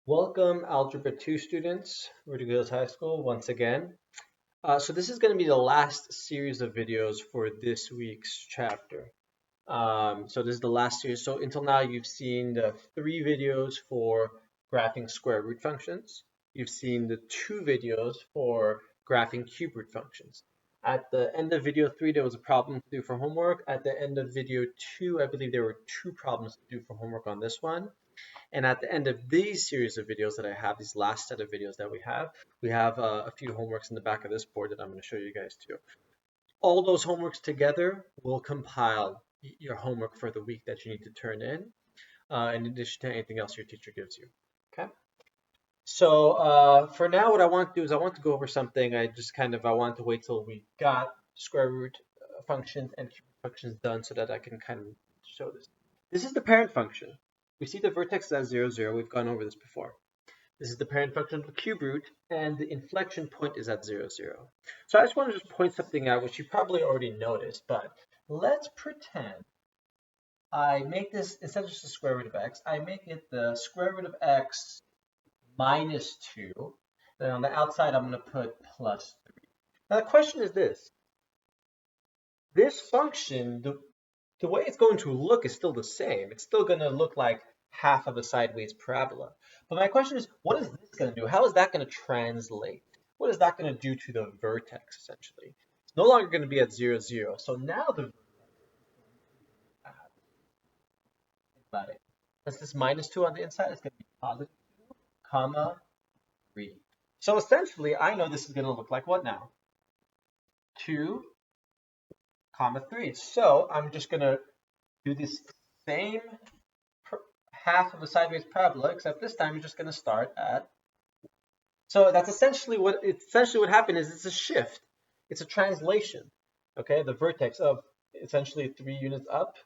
Welcome, Algebra 2 students, Rudy High School, once again. So this is going to be the last series of videos for this week's chapter. So this is the last series. So until now, you've seen the 3 videos for graphing square root functions. You've seen the 2 videos for graphing cube root functions. At the end of video 3, there was a problem to do for homework. At the end of video 2, I believe there were 2 problems to do for homework on this one. And at the end of these series of videos that I have, these last set of videos that we have a few homeworks in the back of this board that I'm going to show you guys too. All those homeworks together will compile your homework for the week that you need to turn in addition to anything else your teacher gives you. Okay. So for now, what I want to do is I want to go over something. I want to wait till we got square root functions and cube functions done so that I can kind of show this. This is the parent function. We see the vertex as 0, 0. We've gone over this before. This is the parent function of the cube root, and the inflection point is at 0, 0. So I just want to just point something out, which you probably already noticed, but let's pretend I make this, instead of just the square root of x, I make it the square root of x minus 2. Then on the outside, I'm going to put plus 3. Now the question is this. This function, the way it's going to look is still the same. It's still going to look like half of a sideways parabola. But my question is, what is this going to do? How is that going to translate? What is that going to do to the vertex, essentially? It's no longer going to be at 0, 0. So now the vertex, think about it. Since this minus 2 on the inside, it's going to be positive 2, comma, 3. So essentially, I know this is going to look like what now? 2, comma 3. So I'm just going to do this same half of a sideways parabola, except this time you're just going to start at. So that's essentially what happened is it's a shift. It's a translation. Okay, the vertex of essentially 3 units up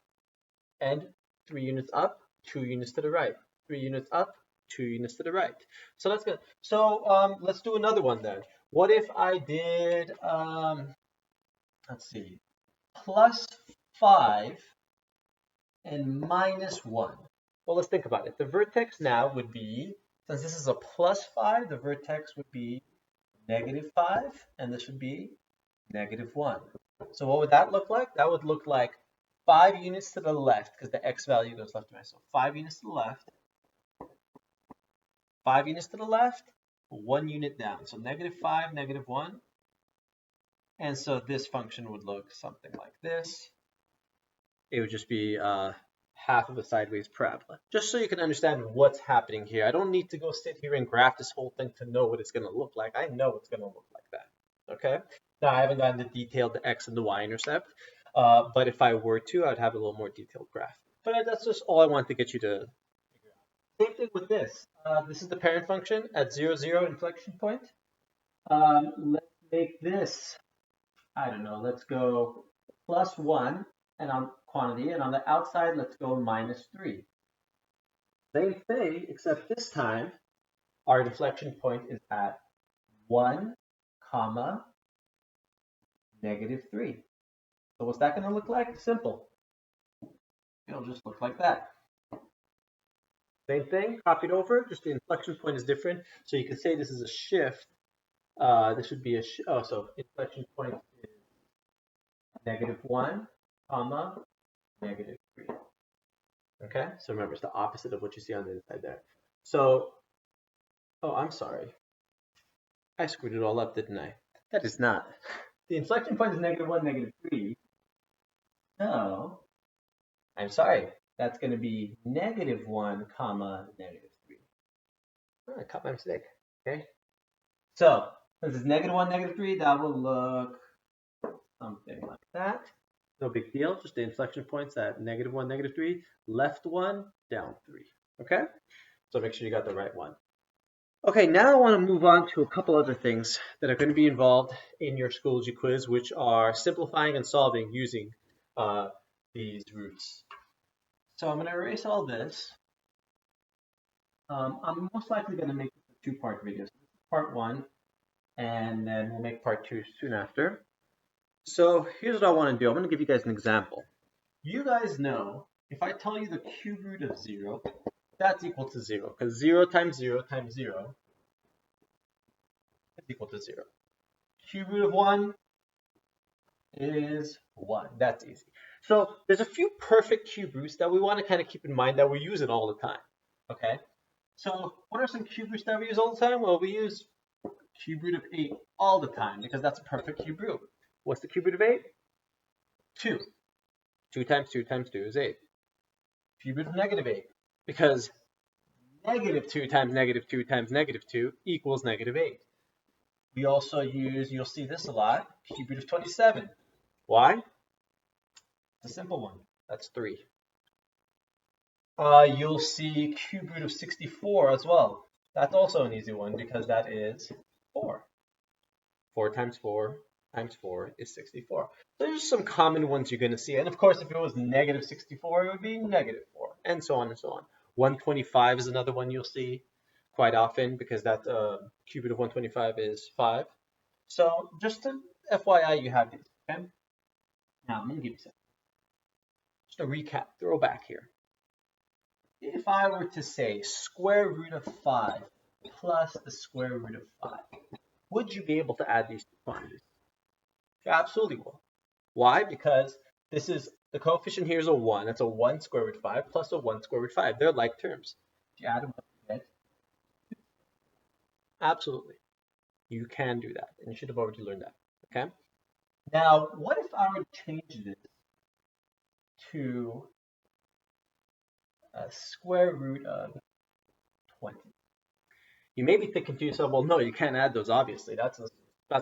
and 3 units up, 2 units to the right. 3 units up, 2 units to the right. So that's good. So let's do another one then. What if I did let's see, plus 5 and minus 1? Well, let's think about it. The vertex now would be, since this is a plus 5, the vertex would be negative 5, and this would be negative 1. So what would that look like? That would look like 5 units to the left, because the x value goes left to right. So 5 units to the left, 5 units to the left, 1 unit down. So negative 5, negative 1. And so this function would look something like this. It would just be half of a sideways parabola. Just so you can understand what's happening here. I don't need to go sit here and graph this whole thing to know what it's going to look like. I know it's going to look like that. Okay. Now I haven't gotten the detailed the x and the y-intercept, but if I were to, I'd have a little more detailed graph. But that's just all I want to get you to figure out. Same thing with this. This is the parent function at 0, 0 inflection point. Let's make this, I don't know, let's go plus 1 and on quantity, and on the outside, let's go minus 3. Same thing, except this time, our deflection point is at 1, comma, negative 3. So what's that going to look like? Simple. It'll just look like that. Same thing, copied over, just the inflection point is different. So you could say this is a shift. This would be a, so inflection point is negative 1, comma, negative 3. Okay, so remember, it's the opposite of what you see on the inside there. So, oh, I'm sorry. I screwed it all up, didn't I? That is not. The inflection point is negative 1, negative 3. No, I'm sorry. That's going to be negative 1, comma, negative 3. Oh, I caught my mistake. Okay. So, since it's negative 1, negative 3, that will look something like that. No big deal. Just the inflection points at negative 1, negative 3. Left 1, down 3. Okay? So make sure you got the right one. Okay, now I want to move on to a couple other things that are going to be involved in your Schoology quiz, which are simplifying and solving using these roots. So I'm going to erase all this. I'm most likely going to make a two-part video. So this is part 1, and then we'll make part 2 soon after. So here's what I want to do. I'm going to give you guys an example. You guys know, if I tell you the cube root of 0, that's equal to 0, because 0 times 0 times 0 is equal to 0. Cube root of 1 is 1. That's easy. So there's a few perfect cube roots that we want to kind of keep in mind that we use it all the time. Okay? So what are some cube roots that we use all the time? Well, we use cube root of 8 all the time because that's a perfect cube root. What's the cube root of 8? 2. 2 times 2 times 2 is 8. Cube root of negative 8 because negative 2 times negative 2 times negative 2 equals negative 8. We also use, you'll see this a lot, cube root of 27. Why? It's a simple one. That's 3. You'll see cube root of 64 as well. That's also an easy one because that is 4. 4 times 4 times 4 is 64. So there's some common ones you're going to see. And of course, if it was negative 64, it would be negative 4, and so on and so on. 125 is another one you'll see quite often because that cube root of 125 is 5. So just to FYI, you have these. Okay? Now, I'm going to give you some. Just a recap, throwback here. If I were to say square root of 5 plus the square root of 5, would you be able to add these two quantities? You absolutely will. Why? Because this is, the coefficient here is a 1. That's a 1 square root 5 plus a 1 square root 5. They're like terms. If you add them up, you get. Absolutely. You can do that. And you should have already learned that. Okay? Now, what if I were to change this to a square root of 20? You may be thinking to yourself, well, no, you can't add those, obviously. That's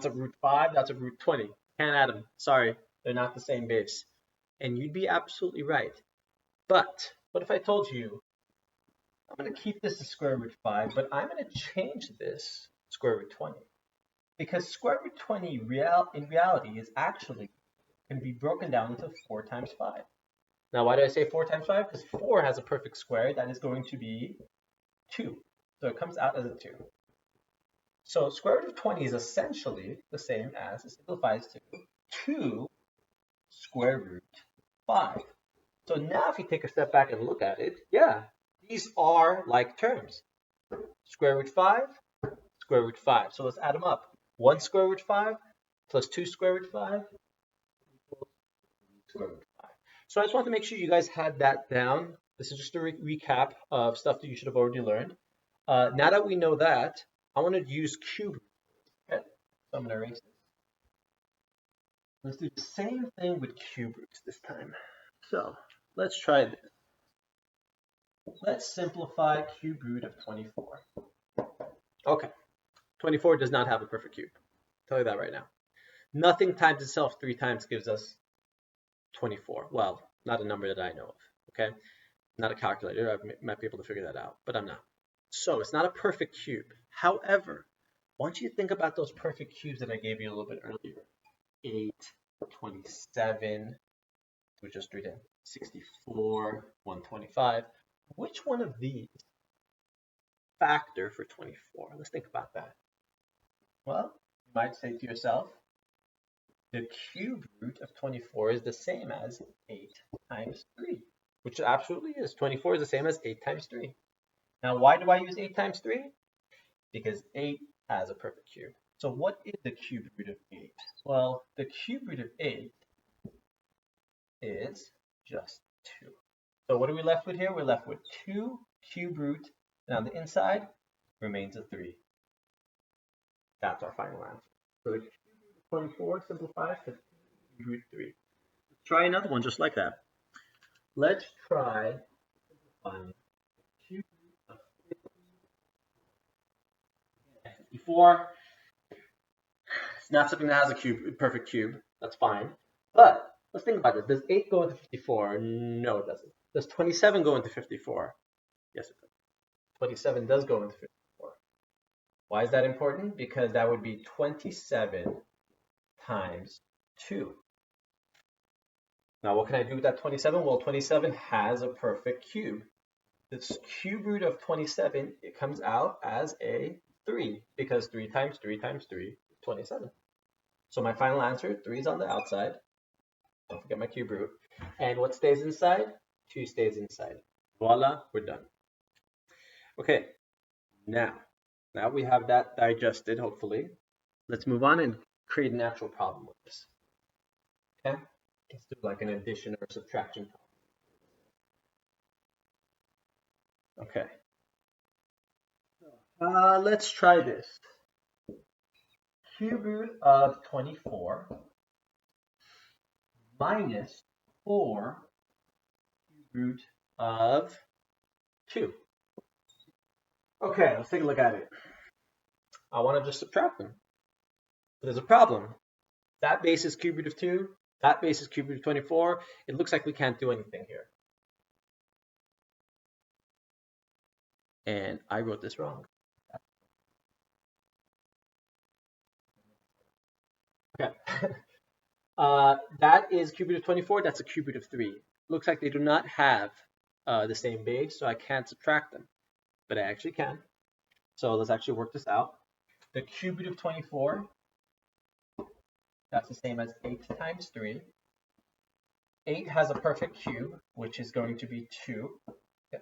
a root 5, that's a root 20. Can't add them. Sorry, they're not the same base. And you'd be absolutely right. But what if I told you, I'm going to keep this as square root 5, but I'm going to change this square root 20. Because square root 20 in reality is actually can be broken down into 4 times 5. Now, why did I say 4 times 5? Because 4 has a perfect square that is going to be 2. So it comes out as a 2. So square root of 20 is essentially the same as, it simplifies to 2 square root 5. So now if you take a step back and look at it, yeah, these are like terms. Square root 5, square root 5. So let's add them up. 1 square root 5 plus 2 square root 5 equals square root 5. So I just want to make sure you guys had that down. This is just a recap of stuff that you should have already learned. Now that we know that, I want to use cube. Okay, so I'm going to erase this. Let's do the same thing with cube roots this time. So let's try this. Let's simplify cube root of 24. Okay, 24 does not have a perfect cube. I'll tell you that right now. Nothing times itself 3 times gives us 24. Well, not a number that I know of. Okay, not a calculator. I might be able to figure that out, but I'm not. So it's not a perfect cube. However, I want you to think about those perfect cubes that I gave you a little bit earlier. 8, 27, we just read it, 64, 125. Which one of these factor for 24? Let's think about that. Well, you might say to yourself, the cube root of 24 is the same as 8 times 3, which it absolutely is. 24 is the same as 8 times 3. Now, why do I use 8 times 3? Because 8 has a perfect cube. So what is the cube root of 8? Well, the cube root of 8 is just 2. So what are we left with here? We're left with 2 cube root, and on the inside remains a 3. That's our final answer. So the cube root of 24 simplifies to cube root 3. Let's try another one just like that. Let's try simplifying cube root of 54. It's not something that has a perfect cube. That's fine. But let's think about this. Does 8 go into 54? No, it doesn't. Does 27 go into 54? Yes, it does. 27 does go into 54. Why is that important? Because that would be 27 times 2. Now, what can I do with that 27? Well, 27 has a perfect cube. This cube root of 27, it comes out as a 3, because 3 times 3 times 3 is 27. So my final answer, 3 is on the outside. Don't forget my cube root. And what stays inside? 2 stays inside. Voila, we're done. Okay, now we have that digested, hopefully. Let's move on and create an actual problem with this. Okay, let's do like an addition or subtraction problem. Okay, let's try this. Cube root of 24 minus 4 cube root of 2. Okay, let's take a look at it. I want to just subtract them. But there's a problem. That base is cube root of 2. That base is cube root of 24. It looks like we can't do anything here. And I wrote this wrong. Okay. That is cube root of 24. That's a cube root of 3. Looks like they do not have the same base, so I can't subtract them. But I actually can. So let's actually work this out. The cube root of 24, that's the same as 8 times 3. 8 has a perfect cube, which is going to be 2.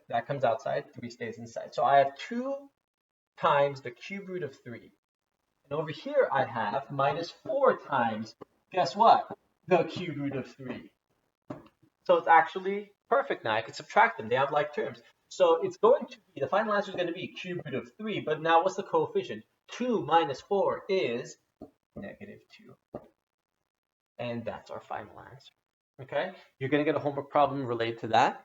That comes outside, 3 stays inside. So I have 2 times the cube root of 3. And over here I have minus 4 times, guess what? The cube root of 3. So it's actually perfect now. I can subtract them. They have like terms. So it's going to be, the final answer is going to be cube root of 3. But now what's the coefficient? 2 minus 4 is negative 2. And that's our final answer. Okay? You're going to get a homework problem related to that.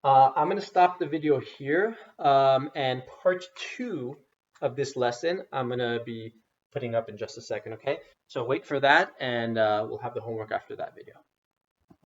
I'm going to stop the video here. And part 2 of this lesson, I'm going to be putting up in just a second. Okay? So wait for that, and we'll have the homework after that video.